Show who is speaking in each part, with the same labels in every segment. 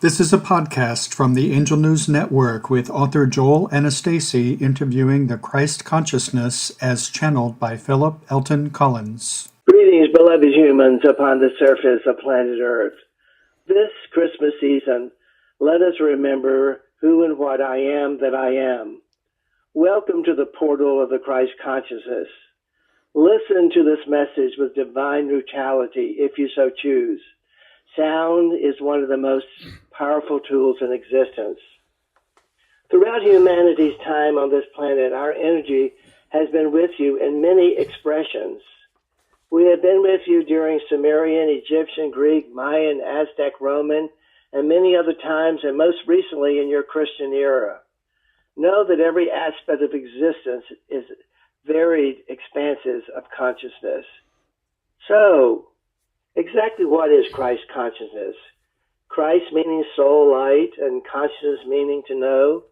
Speaker 1: This is a podcast from the Angel News Network with author Joel Anastasi interviewing the Christ consciousness as channeled by Phillip Elton Collins.
Speaker 2: Greetings, beloved humans upon the surface of planet Earth. This Christmas season, let us remember who and what I am that I am. Welcome to the portal of the Christ consciousness. Listen to this message with divine neutrality if you so choose. Sound is one of the most powerful tools in existence. Throughout humanity's time on this planet, our energy has been with you in many expressions. We have been with you during Sumerian, Egyptian, Greek, Mayan, Aztec, Roman, and many other times, and most recently in your Christian era. Know that every aspect of existence is varied expanses of consciousness. So, exactly what is Christ consciousness? Christ meaning soul light and consciousness meaning to know.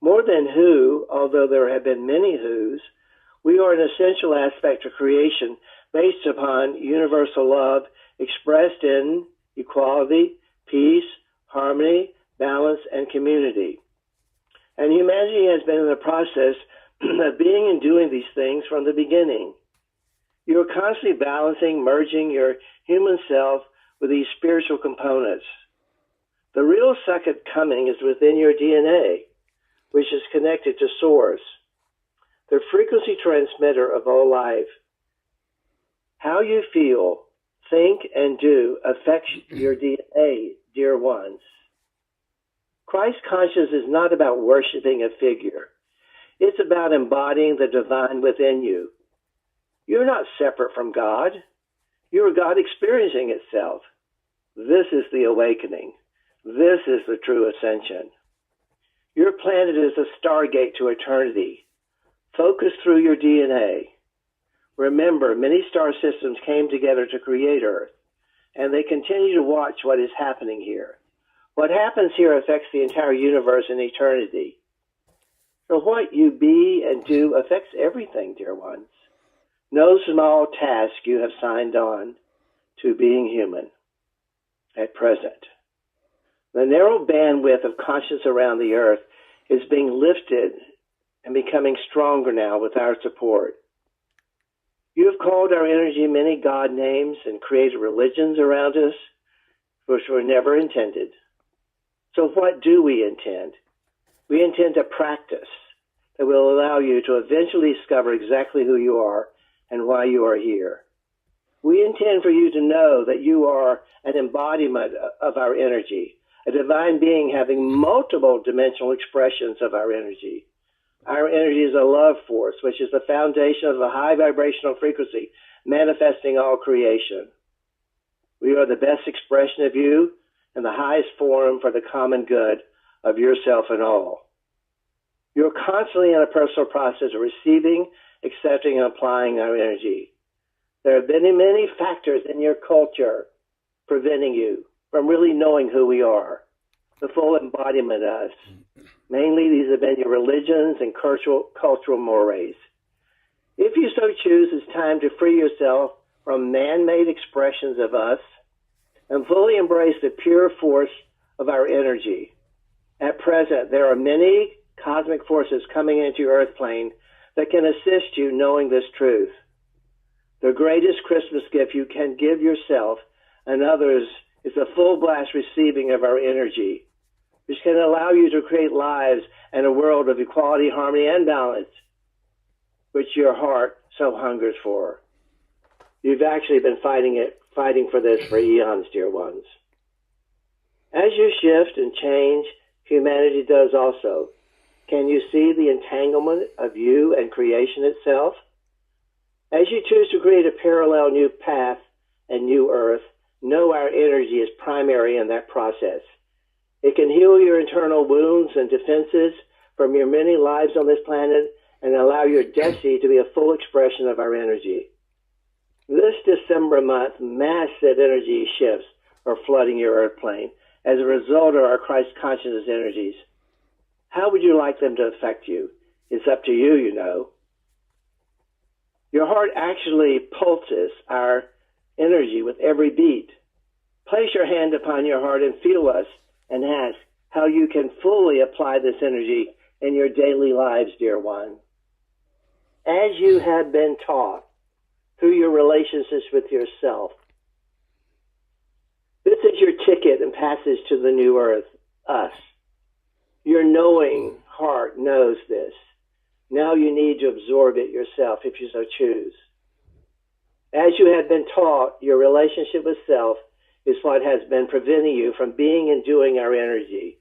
Speaker 2: More than who, although there have been many whos, we are an essential aspect of creation based upon universal love expressed in equality, peace, harmony, balance, and community. And humanity has been in the process of being and doing these things from the beginning. You are constantly balancing, merging your human self with these spiritual components. The real second coming is within your DNA, which is connected to Source, the frequency transmitter of all life. How you feel, think, and do affects your DNA, dear ones. Christ consciousness is not about worshiping a figure. It's about embodying the divine within you. You're not separate from God. You are God experiencing itself. This is the awakening. This is the true ascension. Your planet is a stargate to eternity. Focus through your DNA. Remember, many star systems came together to create Earth, and they continue to watch what is happening here. What happens here affects the entire universe and eternity. So what you be and do affects everything, dear ones. No small task you have signed on to being human at present. The narrow bandwidth of consciousness around the earth is being lifted and becoming stronger now with our support. You have called our energy many God names and created religions around us, which were never intended. So what do we intend? We intend a practice that will allow you to eventually discover exactly who you are and why you are here. We intend for you to know that you are an embodiment of our energy, a divine being having multiple dimensional expressions of our energy. Our energy is a love force, which is the foundation of a high vibrational frequency, manifesting all creation. We are the best expression of you and the highest form for the common good of yourself and all. You're constantly in a personal process of receiving, accepting, and applying our energy. There have been many factors in your culture preventing you from really knowing who we are, the full embodiment of us. Mainly, these have been your religions and cultural mores. If you so choose, it's time to free yourself from man-made expressions of us and fully embrace the pure force of our energy. At present, there are many cosmic forces coming into your earth plane that can assist you knowing this truth. The greatest Christmas gift you can give yourself and others is a full blast receiving of our energy, which can allow you to create lives and a world of equality, harmony, and balance, which your heart so hungers for. You've actually been fighting for this for eons, dear ones. As you shift and change, humanity does also. Can you see the entanglement of you and creation itself? As you choose to create a parallel new path and new earth, know our energy is primary in that process. It can heal your internal wounds and defenses from your many lives on this planet and allow your destiny to be a full expression of our energy. This December month, massive energy shifts are flooding your earth plane as a result of our Christ consciousness energies. How would you like them to affect you? It's up to you, you know. Your heart actually pulses our energy with every beat. Place your hand upon your heart and feel us and ask how you can fully apply this energy in your daily lives, dear one. As you have been taught through your relationships with yourself, this is your ticket and passage to the new earth, us. Your knowing heart knows this. Now you need to absorb it yourself if you so choose. As you have been taught, your relationship with self is what has been preventing you from being and doing our energy.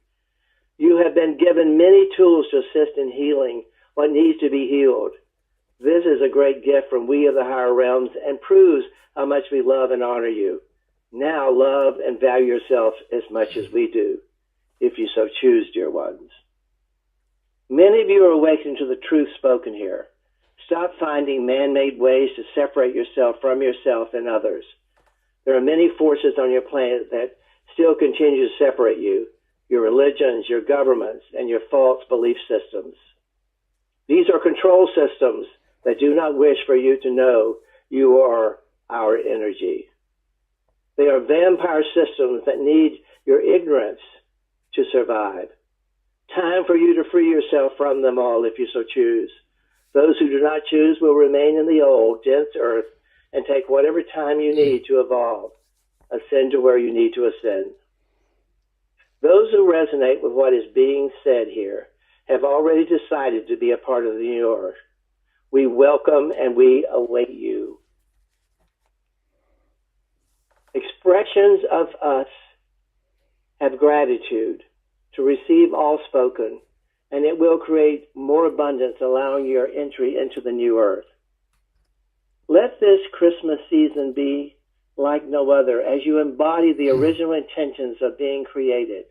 Speaker 2: You have been given many tools to assist in healing what needs to be healed. This is a great gift from we of the higher realms and proves how much we love and honor you. Now love and value yourself as much as we do, if you so choose, dear ones. Many of you are awakening to the truth spoken here. Stop finding man-made ways to separate yourself from yourself and others. There are many forces on your planet that still continue to separate you, your religions, your governments, and your false belief systems. These are control systems that do not wish for you to know you are our energy. They are vampire systems that need your ignorance to survive. Time for you to free yourself from them all if you so choose. Those who do not choose will remain in the old, dense earth and take whatever time you need to evolve. Ascend to where you need to ascend. Those who resonate with what is being said here have already decided to be a part of the new earth. We welcome and we await you. Expressions of us have gratitude to receive all spoken, and it will create more abundance, allowing your entry into the new earth. Let this Christmas season be like no other as you embody the original intentions of being created,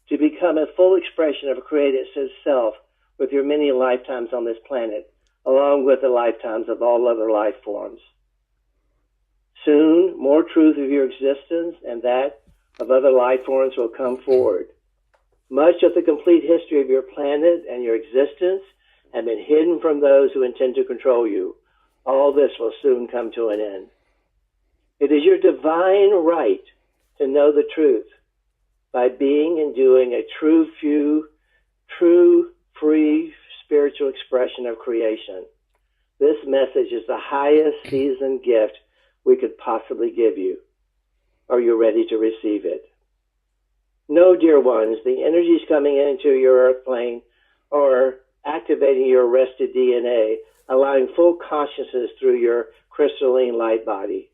Speaker 2: to become a full expression of a created self with your many lifetimes on this planet, along with the lifetimes of all other life forms. Soon, more truth of your existence and that of other life forms will come forward. Much of the complete history of your planet and your existence have been hidden from those who intend to control you. All this will soon come to an end. It is your divine right to know the truth by being and doing a true, free, spiritual expression of creation. This message is the highest season gift we could possibly give you. Are you ready to receive it? No, dear ones, the energies coming into your earth plane are activating your arrested DNA, allowing full consciousness through your crystalline light body.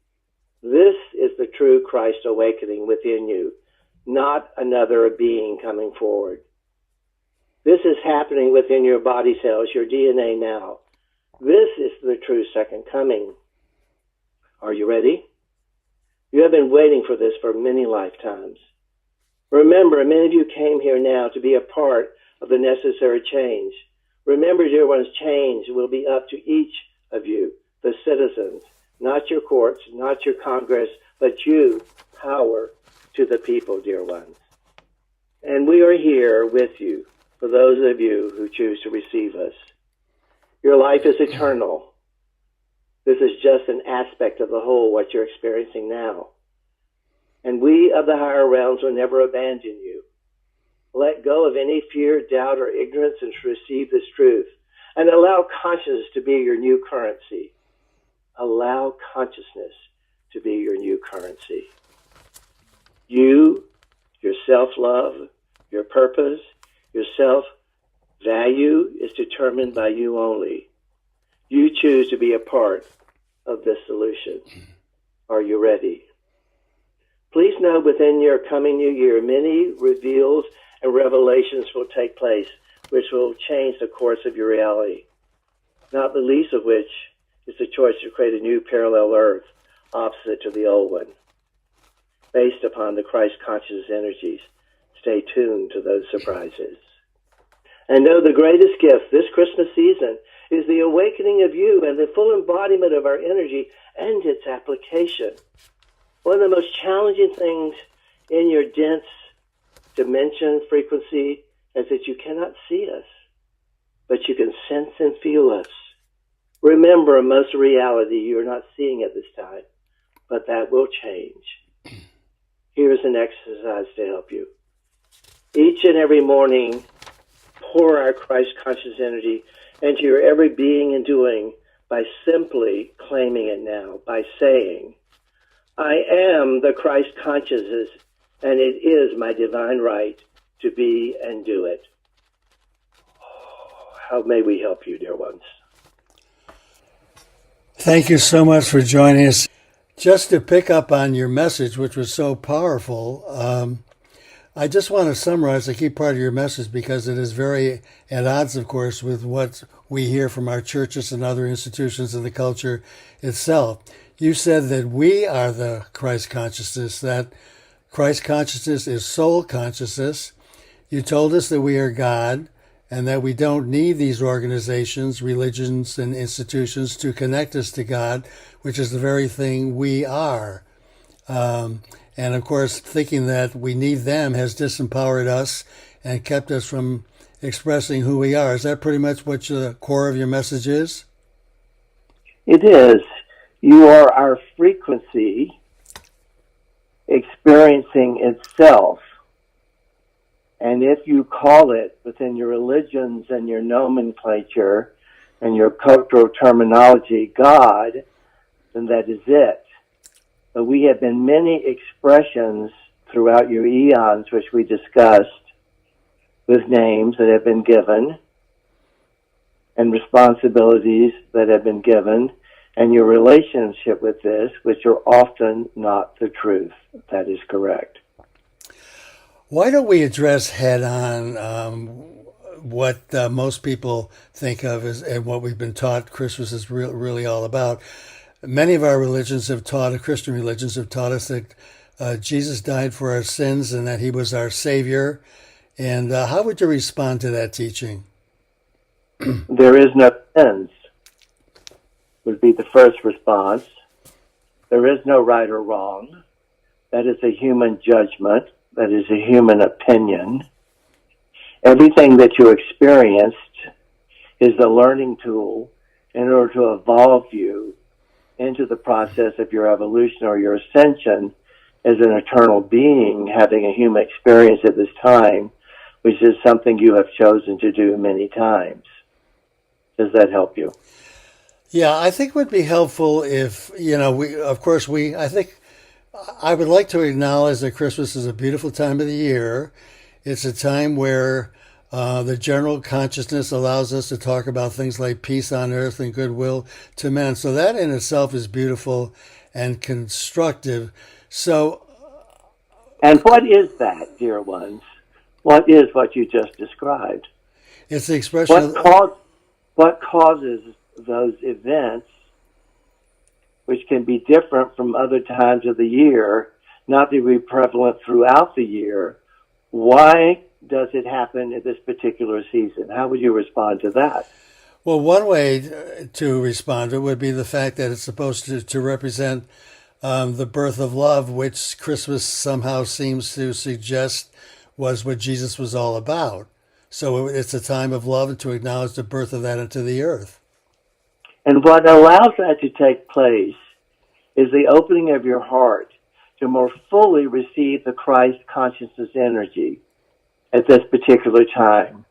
Speaker 2: This is the true Christ awakening within you, not another being coming forward. This is happening within your body cells, your DNA now. This is the true second coming. Are you ready? You have been waiting for this for many lifetimes. Remember, many of you came here now to be a part of the necessary change. Remember, dear ones, change will be up to each of you, the citizens, not your courts, not your Congress, but you, power to the people, dear ones. And we are here with you for those of you who choose to receive us. Your life is eternal. This is just an aspect of the whole, what you're experiencing now. And we of the higher realms will never abandon you. Let go of any fear, doubt, or ignorance and receive this truth. And allow consciousness to be your new currency. Allow consciousness to be your new currency. You, your self-love, your purpose, your self-value is determined by you only. You choose to be a part of this solution. Are you ready? Please know within your coming new year, many reveals and revelations will take place, which will change the course of your reality. Not the least of which is the choice to create a new parallel earth opposite to the old one, based upon the Christ conscious energies. Stay tuned to those surprises. And know the greatest gift this Christmas season is the awakening of you and the full embodiment of our energy and its application. One of the most challenging things in your dense dimension frequency is that you cannot see us, but you can sense and feel us. Remember, most of reality you're not seeing at this time, but that will change. Here's an exercise to help you. Each and every morning, pour our Christ conscious energy into your every being and doing by simply claiming it now, by saying, I am the Christ consciousness, and it is my divine right to be and do it. How may we help you, dear ones?
Speaker 3: Thank you so much for joining us. Just to pick up on your message, which was so powerful, I just want to summarize a key part of your message because it is very at odds, of course, with what we hear from our churches and other institutions in the culture itself. You said that we are the Christ consciousness, that Christ consciousness is soul consciousness. You told us that we are God and that we don't need these organizations, religions, and institutions to connect us to God, which is the very thing we are. And of course, thinking that we need them has disempowered us and kept us from expressing who we are. Is that pretty much what the core of your message is?
Speaker 2: It is. You are our frequency experiencing itself. And if you call it within your religions and your nomenclature and your cultural terminology God, then that is it. But we have been many expressions throughout your eons, which we discussed, with names that have been given and responsibilities that have been given, and your relationship with this, which are often not the truth. That is correct.
Speaker 3: Why don't we address head on what most people think of as and what we've been taught Christmas is really all about? Many of our religions have taught, Christian religions have taught us that Jesus died for our sins and that he was our Savior. And how would you respond to that teaching?
Speaker 2: There is no sins, would be the first response. There is no right or wrong. That is a human judgment. That is a human opinion. Everything that you experienced is a learning tool in order to evolve you into the process of your evolution or your ascension as an eternal being having a human experience at this time, which is something you have chosen to do many times. Does that help you?
Speaker 3: Yeah, I think it would be helpful if, I think I would like to acknowledge that Christmas is a beautiful time of the year. It's a time where the general consciousness allows us to talk about things like peace on earth and goodwill to men. So that in itself is beautiful and constructive. So,
Speaker 2: and what is that, dear ones? What is what you just described?
Speaker 3: It's the expression
Speaker 2: what causes those events, which can be different from other times of the year, not to be prevalent throughout the year. Why does it happen at this particular season? How would you respond to that?
Speaker 3: Well, one way to respond to it would be the fact that it's supposed to represent the birth of love, which Christmas somehow seems to suggest was what Jesus was all about. So it's a time of love and to acknowledge the birth of that into the earth.
Speaker 2: And what allows that to take place is the opening of your heart to more fully receive the Christ consciousness energy at this particular time.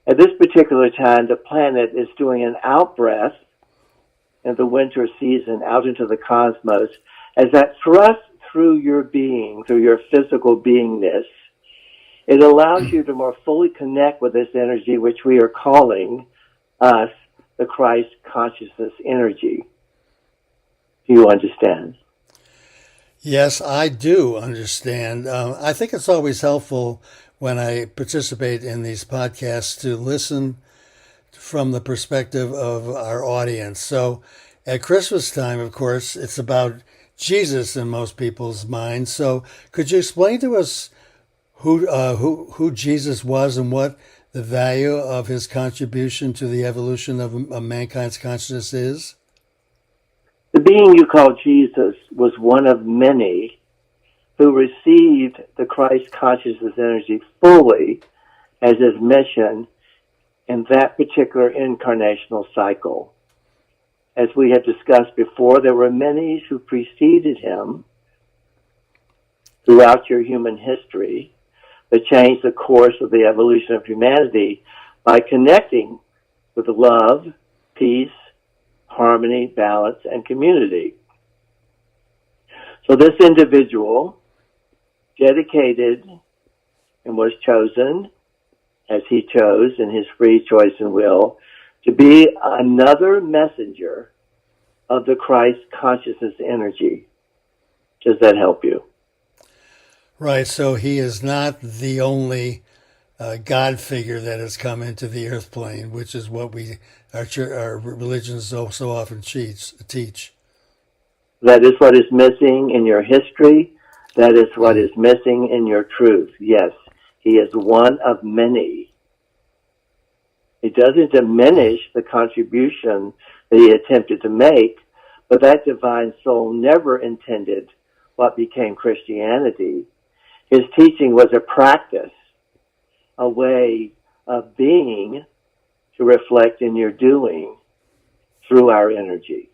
Speaker 2: At this particular time, the planet is doing an out-breath in the winter season out into the cosmos as that thrust through your being, through your physical beingness. It allows you to more fully connect with this energy, which we are calling us the Christ consciousness energy. Do you understand?
Speaker 3: Yes, I do understand. I think it's always helpful when I participate in these podcasts to listen from the perspective of our audience. So at Christmas time, of course, it's about Jesus in most people's minds. So could you explain to us who Jesus was and what the value of his contribution to the evolution of mankind's consciousness is?
Speaker 2: The being you call Jesus was one of many who received the Christ consciousness energy fully as his mission in that particular incarnational cycle. As we have discussed before, there were many who preceded him throughout your human history, that changed the course of the evolution of humanity by connecting with love, peace, harmony, balance, and community. So this individual dedicated and was chosen, as he chose in his free choice and will, to be another messenger of the Christ consciousness energy. Does that help you?
Speaker 3: Right. So he is not the only God figure that has come into the earth plane, which is what our religions so often teach.
Speaker 2: That is what is missing in your history. That is what is missing in your truth. Yes, he is one of many. It doesn't diminish the contribution that he attempted to make, but that divine soul never intended what became Christianity. His teaching was a practice, a way of being to reflect in your doing through our energy.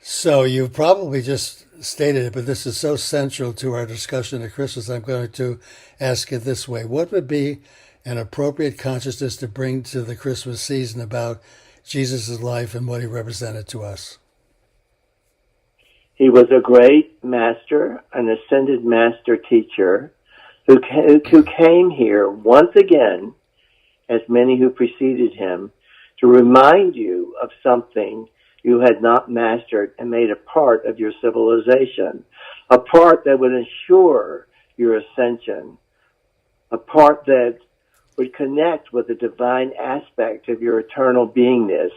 Speaker 3: So you've probably just stated it, but this is so central to our discussion at Christmas, I'm going to ask it this way. What would be an appropriate consciousness to bring to the Christmas season about Jesus' life and what he represented to us?
Speaker 2: He was a great master, an ascended master teacher who came here once again, as many who preceded him, to remind you of something you had not mastered and made a part of your civilization, a part that would ensure your ascension, a part that would connect with the divine aspect of your eternal beingness.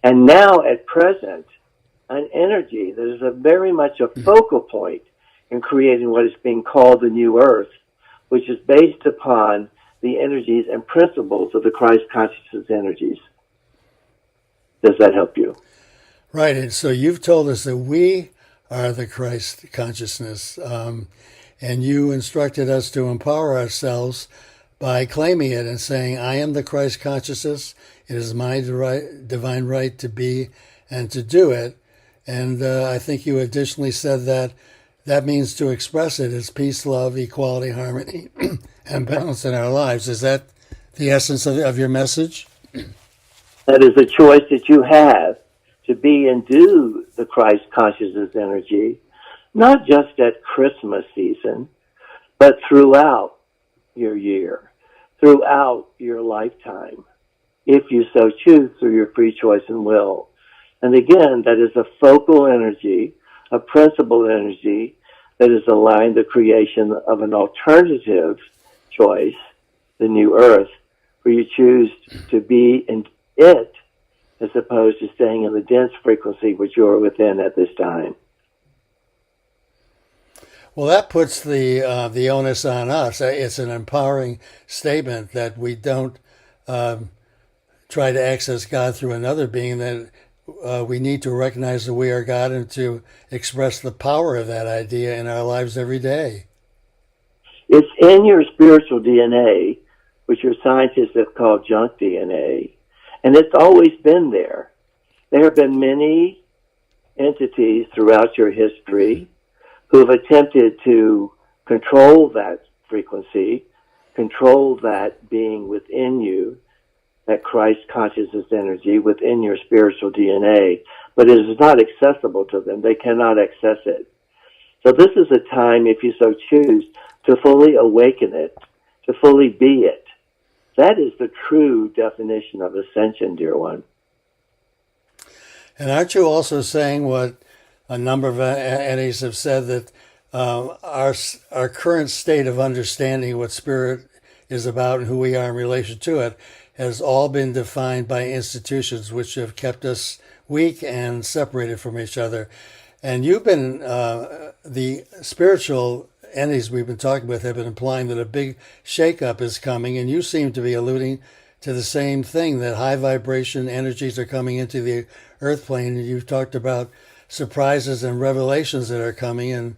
Speaker 2: And now, at present, an energy that is very much a focal point in creating what is being called the new earth, which is based upon the energies and principles of the Christ consciousness energies. Does that help you?
Speaker 3: Right. And so you've told us that we are the Christ consciousness, and you instructed us to empower ourselves by claiming it and saying, I am the Christ consciousness. It is my divine right to be and to do it. And I think you additionally said that means to express it as peace, love, equality, harmony, and balance in our lives. Is that the essence of your message?
Speaker 2: That is a choice that you have to be and do the Christ consciousness energy, not just at Christmas season, but throughout your year, throughout your lifetime, if you so choose through your free choice and will. And again, that is a focal energy, a principled energy that is allowing the creation of an alternative choice, the new earth, where you choose to be in it as opposed to staying in the dense frequency which you are within at this time.
Speaker 3: Well, that puts the onus on us. It's an empowering statement that we don't try to access God through another being, that we need to recognize that we are God and to express the power of that idea in our lives every day.
Speaker 2: It's in your spiritual DNA, which your scientists have called junk DNA, and it's always been there. There have been many entities throughout your history who have attempted to control that frequency, control that being within you, that Christ consciousness energy within your spiritual DNA, but it is not accessible to them. They cannot access it. So this is a time, if you so choose, to fully awaken it, to fully be it. That is the true definition of ascension, dear one.
Speaker 3: And aren't you also saying what a number of entities have said, that our current state of understanding what spirit is about and who we are in relation to it has all been defined by institutions which have kept us weak and separated from each other. And you've been, the spiritual entities we've been talking with have been implying that a big shakeup is coming, and you seem to be alluding to the same thing, that high vibration energies are coming into the earth plane, and you've talked about surprises and revelations that are coming in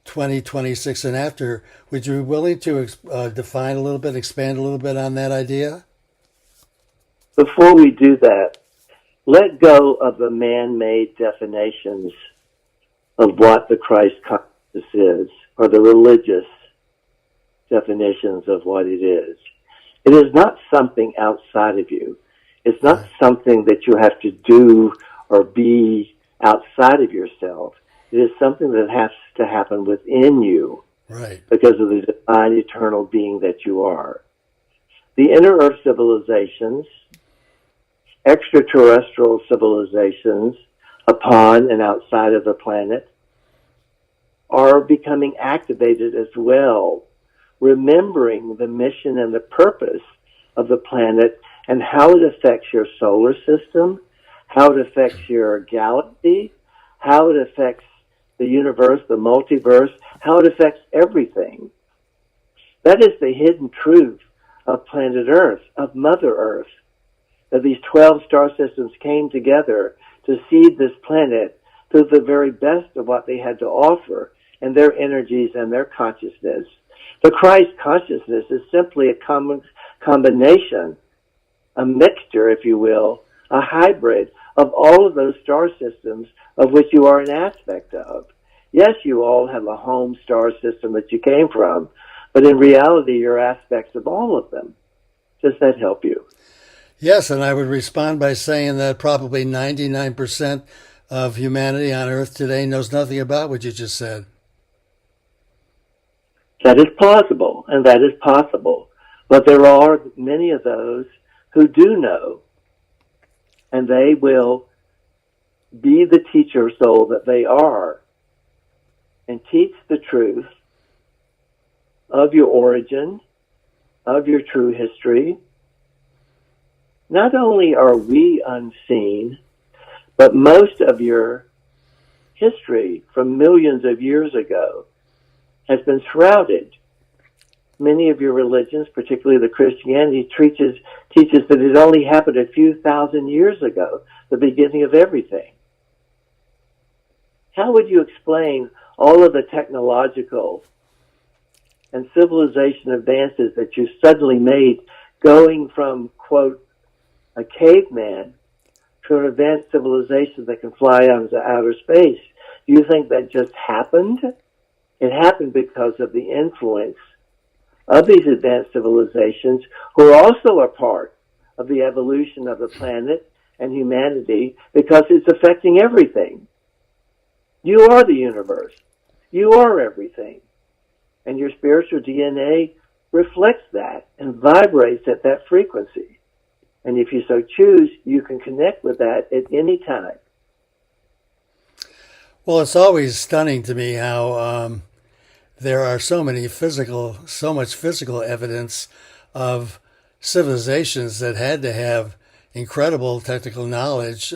Speaker 3: 2026 and after. Would you be willing to define a little bit, expand a little bit on that idea?
Speaker 2: Before we do that, let go of the man-made definitions of what the Christ consciousness is. or the religious definitions of what it is. It is not something outside of you. It's not something that you have to do or be outside of yourself. It is something that has to happen within you,
Speaker 3: Right.
Speaker 2: because of the divine eternal being that you are. The inner earth civilizations, extraterrestrial civilizations upon and outside of the planet, are becoming activated as well, remembering the mission and the purpose of the planet and how it affects your solar system, how it affects your galaxy, how it affects the universe, the multiverse, how it affects everything. That is the hidden truth of planet Earth, of Mother Earth, that these 12 star systems came together to seed this planet to the very best of what they had to offer and their energies and their consciousness. The Christ consciousness is simply a combination, a mixture, if you will, a hybrid of all of those star systems of which you are an aspect of. Yes, you all have a home star system that you came from, but in reality, you're aspects of all of them. Does that help you?
Speaker 3: Yes, and I would respond by saying that probably 99% of humanity on Earth today knows nothing about what you just said.
Speaker 2: That is plausible, and that is possible. But there are many of those who do know, and they will be the teacher soul that they are and teach the truth of your origin, of your true history. Not only are we unseen, but most of your history from millions of years ago has been shrouded. Many of your religions, particularly the Christianity, teaches that it only happened a few thousand years ago, the beginning of everything. How would you explain all of the technological and civilization advances that you suddenly made, going from, quote, a caveman to an advanced civilization that can fly out into outer space? Do you think that just happened? It happened because of the influence of these advanced civilizations, who are also a part of the evolution of the planet and humanity, because it's affecting everything. You are the universe. You are everything. And your spiritual DNA reflects that and vibrates at that frequency. And if you so choose, you can connect with that at any time.
Speaker 3: Well, it's always stunning to me how there are so much physical evidence of civilizations that had to have incredible technical knowledge,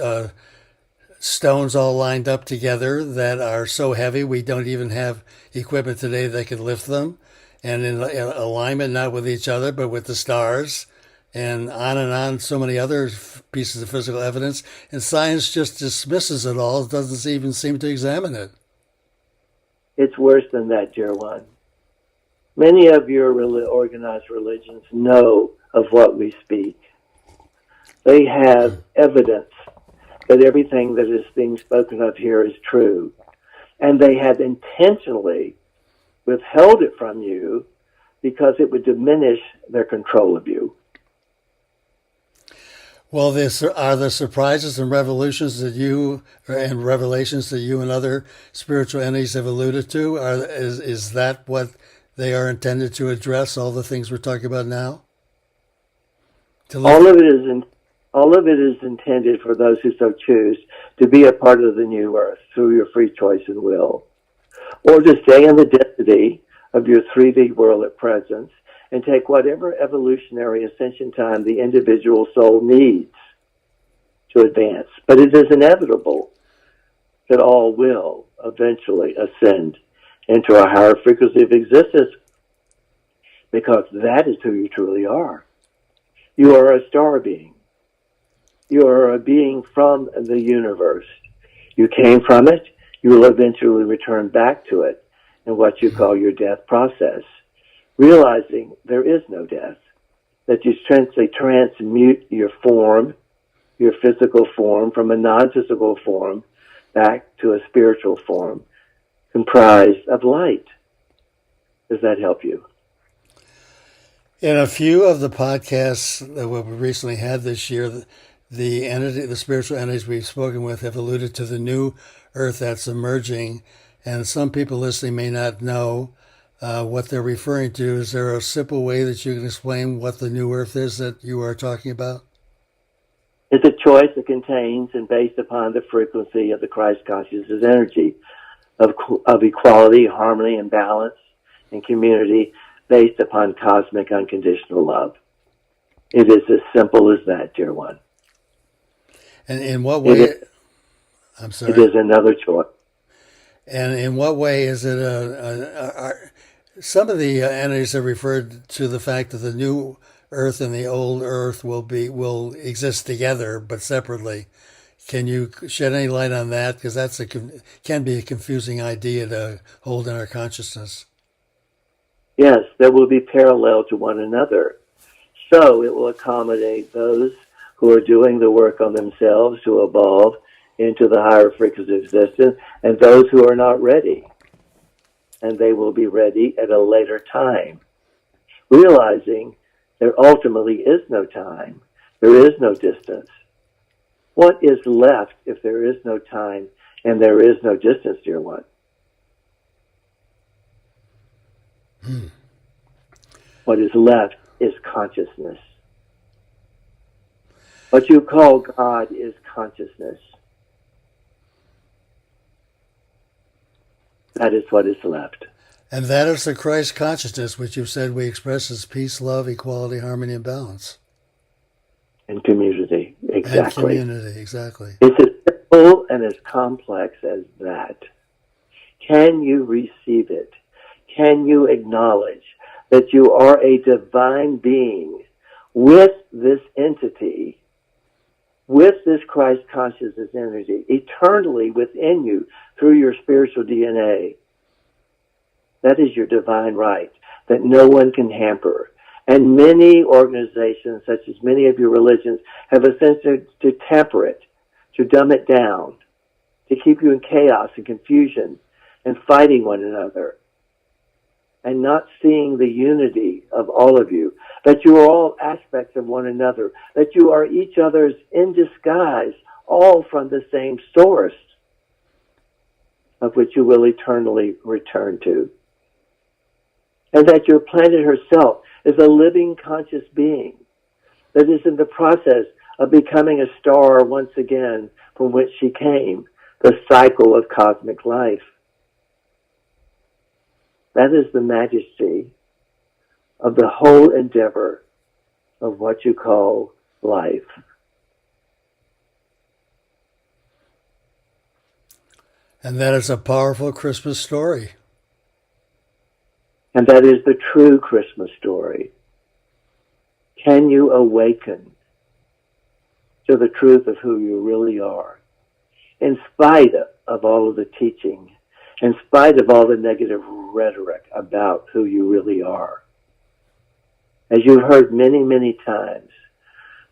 Speaker 3: stones all lined up together that are so heavy we don't even have equipment today that could lift them, and in alignment not with each other but with the stars, and on, so many other pieces of physical evidence, and science just dismisses it all, doesn't even seem to examine it.
Speaker 2: It's worse than that, dear one. Many of your organized religions know of what we speak. They have evidence that everything that is being spoken of here is true. And they have intentionally withheld it from you because it would diminish their control of you.
Speaker 3: Well, are the surprises and revelations that you and other spiritual entities have alluded to, is that what they are intended to address, all the things we're talking about now? All of
Speaker 2: it is intended for those who so choose to be a part of the new earth through your free choice and will, or to stay in the density of your 3D world at present and take whatever evolutionary ascension time the individual soul needs to advance. But it is inevitable that all will eventually ascend into a higher frequency of existence, because that is who you truly are. You are a star being. You are a being from the universe. You came from it. You will eventually return back to it in what you call your death process, realizing there is no death, that you essentially transmute your form, your physical form, from a non-physical form back to a spiritual form comprised of light, Does that help you?
Speaker 3: In a few of the podcasts that we recently had this year, the spiritual entities we've spoken with have alluded to the new earth that's emerging, and some people listening may not know what they're referring to. Is there a simple way that you can explain what the new earth is that you are talking about?
Speaker 2: It's a choice that contains and based upon the frequency of the Christ consciousness energy of equality, harmony, and balance and community based upon cosmic unconditional love. It is as simple as that, dear one.
Speaker 3: And in what way? I'm sorry.
Speaker 2: It is another choice.
Speaker 3: And in what way is it some of the entities have referred to the fact that the new earth and the old earth will exist together but separately. Can you shed any light on that? Because that's can be a confusing idea to hold in our consciousness.
Speaker 2: Yes, they will be parallel to one another. So it will accommodate those who are doing the work on themselves to evolve into the higher frequency of existence, and those who are not ready. And they will be ready at a later time, realizing there ultimately is no time. There is no distance. What is left if there is no time and there is no distance, dear one? What is left is consciousness. What you call God is consciousness. That is what is left.
Speaker 3: And that is the Christ consciousness, which you've said we express as peace, love, equality, harmony, and balance.
Speaker 2: And community, exactly.
Speaker 3: And community, exactly.
Speaker 2: It's as simple and as complex as that. Can you receive it? Can you acknowledge that you are a divine being with this entity, with this Christ consciousness energy, eternally within you through your spiritual DNA? That is your divine right that no one can hamper. And many organizations, such as many of your religions, have attempted to temper it, to dumb it down, to keep you in chaos and confusion and fighting one another and not seeing the unity of all of you, that you are all aspects of one another, that you are each other's in disguise, all from the same source of which you will eternally return to. And that your planet herself is a living conscious being that is in the process of becoming a star once again from which she came, the cycle of cosmic life. That is the majesty of the whole endeavor of what you call life.
Speaker 3: And that is a powerful Christmas story.
Speaker 2: And that is the true Christmas story. Can you awaken to the truth of who you really are, in spite of all of the teaching, in spite of all the negative rhetoric about who you really are? As you've heard many, many times,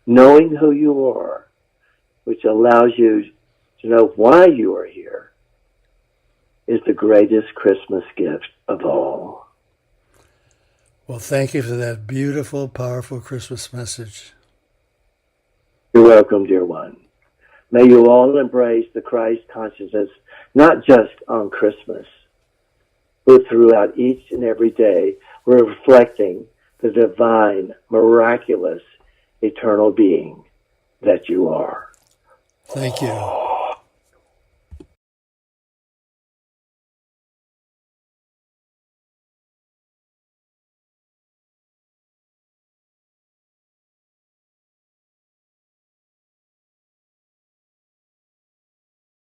Speaker 2: knowing who you are, which allows you to know why you are here, is the greatest Christmas gift of all.
Speaker 3: Well, thank you for that beautiful, powerful Christmas message.
Speaker 2: You're welcome, dear one. May you all embrace the Christ consciousness, not just on Christmas, but throughout each and every day, reflecting the divine, miraculous, eternal being that you are.
Speaker 3: Thank you.